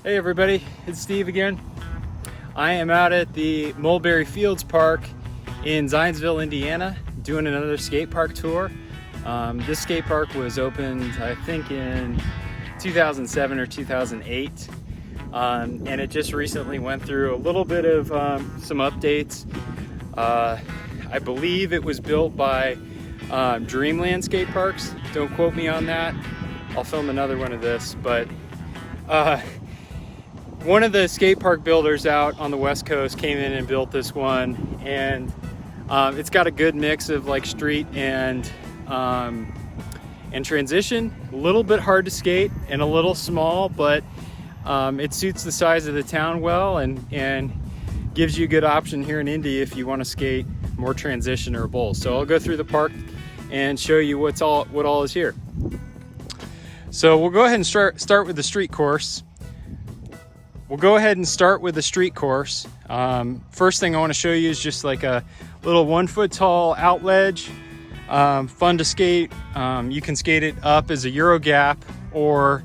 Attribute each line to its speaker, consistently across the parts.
Speaker 1: Hey everybody, it's Steve again. I am out at the Mulberry Fields Park in Zionsville, Indiana, doing another skate park tour. This skate park was opened, I think, in 2007 or 2008, and it just recently went through a little bit of some updates. I believe it was built by Grindline Skateparks. Don't quote me on that. I'll film another one of this, but one of the skate park builders out on the West Coast came in and built this one, and it's got a good mix of like street and transition. A little bit hard to skate and a little small, but it suits the size of the town well and gives you a good option here in Indy if you want to skate more transition or bowl. So I'll go through the park and show you what all is here. So we'll go ahead and start with the street course. First thing I want to show you is just like a little 1 foot tall out ledge. Fun to skate. You can skate it up as a Euro gap, or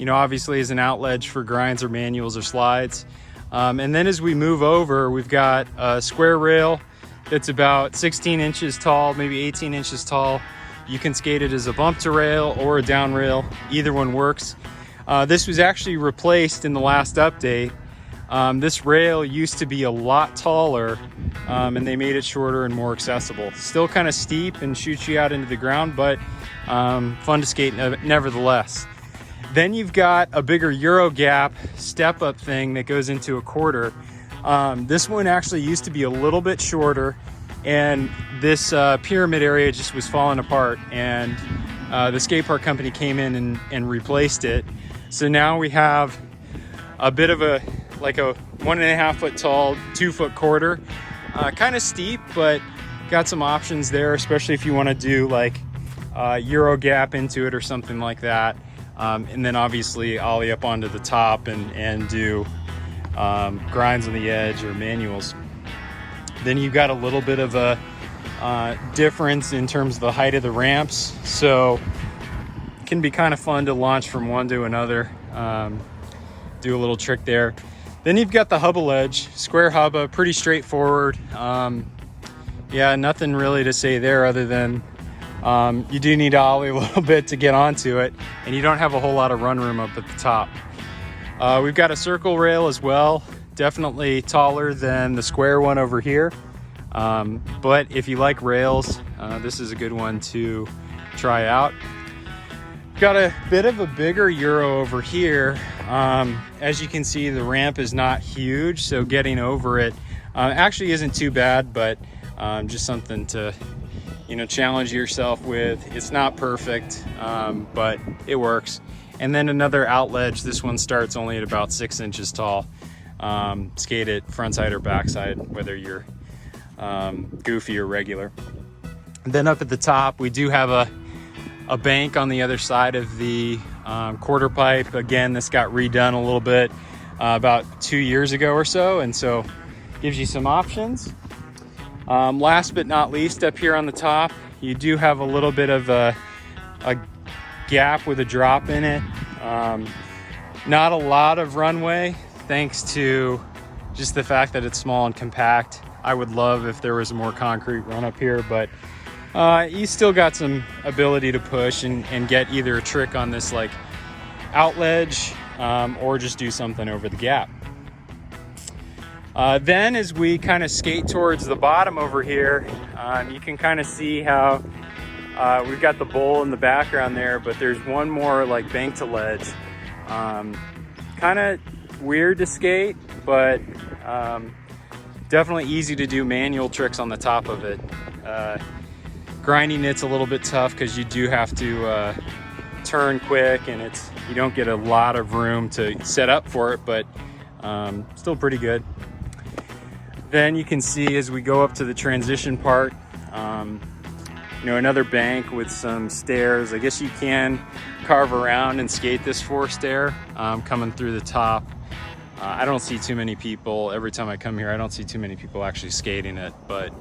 Speaker 1: obviously as an out ledge for grinds or manuals or slides. And then as we move over, we've got a square rail that's about 16 inches tall, maybe 18 inches tall. You can skate it as a bump to rail or a down rail. Either one works. This was actually replaced in the last update. This rail used to be a lot taller, and they made it shorter and more accessible. Still kind of steep and shoots you out into the ground, but fun to skate nevertheless. Then you've got a bigger Euro gap step up thing that goes into a quarter. This one actually used to be a little bit shorter, and this pyramid area just was falling apart, and the skate park company came in and replaced it. So now we have a bit of a 1.5 foot tall, 2 foot quarter, kind of steep, but got some options there, especially if you want to do like Euro gap into it or something like that. And then obviously ollie up onto the top and do grinds on the edge or manuals. Then you've got a little bit of a difference in terms of the height of the ramps. So it can be kind of fun to launch from one to another. Do a little trick there. Then you've got the hubba ledge, square hubba, pretty straightforward. Yeah, nothing really to say there other than you do need to ollie a little bit to get onto it, and you don't have a whole lot of run room up at the top. We've got a circle rail as well, definitely taller than the square one over here. But if you like rails, this is a good one to try out. Got a bit of a bigger Euro over here. As you can see, the ramp is not huge, so getting over it actually isn't too bad, but just something to challenge yourself with. It's not perfect, but it works. And then another out ledge. This one starts only at about 6 inches tall. Skate it frontside or backside, whether you're goofy or regular. And then up at the top, we do have a bank on the other side of the quarter pipe. Again, this got redone a little bit about 2 years ago or so, and so gives you some options. Last but not least, up here on the top, you do have a little bit of a gap with a drop in it. Not a lot of runway, thanks to just the fact that it's small and compact. I would love if there was a more concrete run up here, but you still got some ability to push and get either a trick on this like out ledge or just do something over the gap. Then as we kind of skate towards the bottom over here, you can kind of see how we've got the bowl in the background there, but there's one more like bank to ledge. Kind of weird to skate, but definitely easy to do manual tricks on the top of it. Grinding it's a little bit tough because you do have to turn quick, and you don't get a lot of room to set up for it, but still pretty good. Then you can see as we go up to the transition part, another bank with some stairs. I guess you can carve around and skate this 4 stair coming through the top. I don't see too many people, every time I come here, I don't see too many people actually skating it, but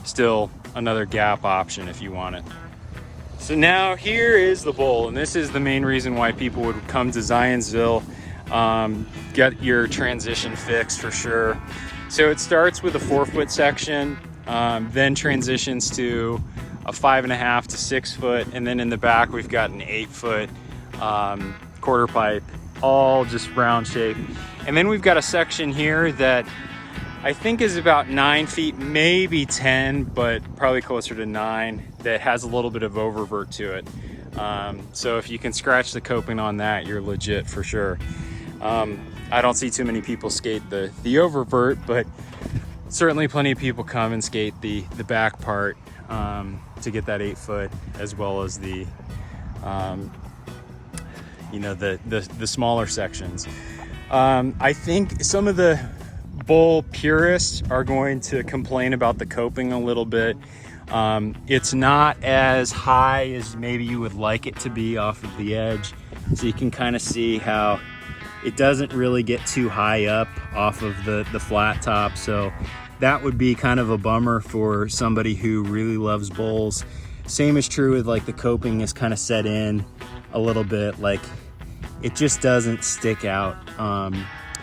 Speaker 1: still another gap option if you want it. So now here is the bowl, and this is the main reason why people would come to Zionsville. get your transition fixed for sure. So it starts with a 4-foot section, then transitions to a 5.5 to 6 foot, and then in the back we've got an 8-foot quarter pipe, all just round shape. And then we've got a section here that I think is about 9 feet, maybe 10, but probably closer to 9, that has a little bit of oververt to it. So if you can scratch the coping on that, you're legit for sure. I don't see too many people skate the oververt, but certainly plenty of people come and skate the back part to get that 8-foot, as well as the you know, the smaller sections. I think some of the bowl purists are going to complain about the coping a little bit. It's not as high as maybe you would like it to be off of the edge, so you can kind of see how it doesn't really get too high up off of the flat top. So that would be kind of a bummer for somebody who really loves bowls. Same is true with like the coping is kind of set in a little bit, like it just doesn't stick out.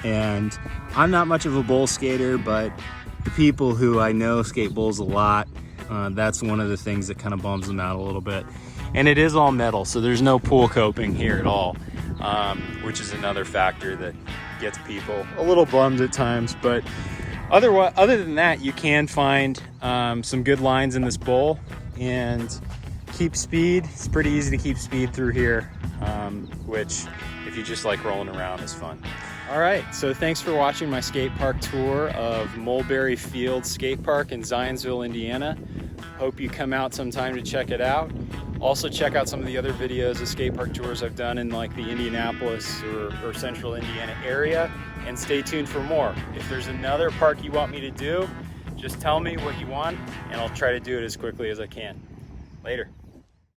Speaker 1: And I'm not much of a bowl skater, but the people who I know skate bowls a lot, that's one of the things that kind of bums them out a little bit. And it is all metal, so there's no pool coping here at all, which is another factor that gets people a little bummed at times. But other than that, you can find some good lines in this bowl and keep speed. It's pretty easy to keep speed through here, which if you just like rolling around is fun. All right, so thanks for watching my skate park tour of Mulberry Fields Skatepark in Zionsville, Indiana. Hope you come out sometime to check it out. Also check out some of the other videos of skate park tours I've done in like the Indianapolis or central Indiana area, and stay tuned for more. If there's another park you want me to do, just tell me what you want and I'll try to do it as quickly as I can. Later.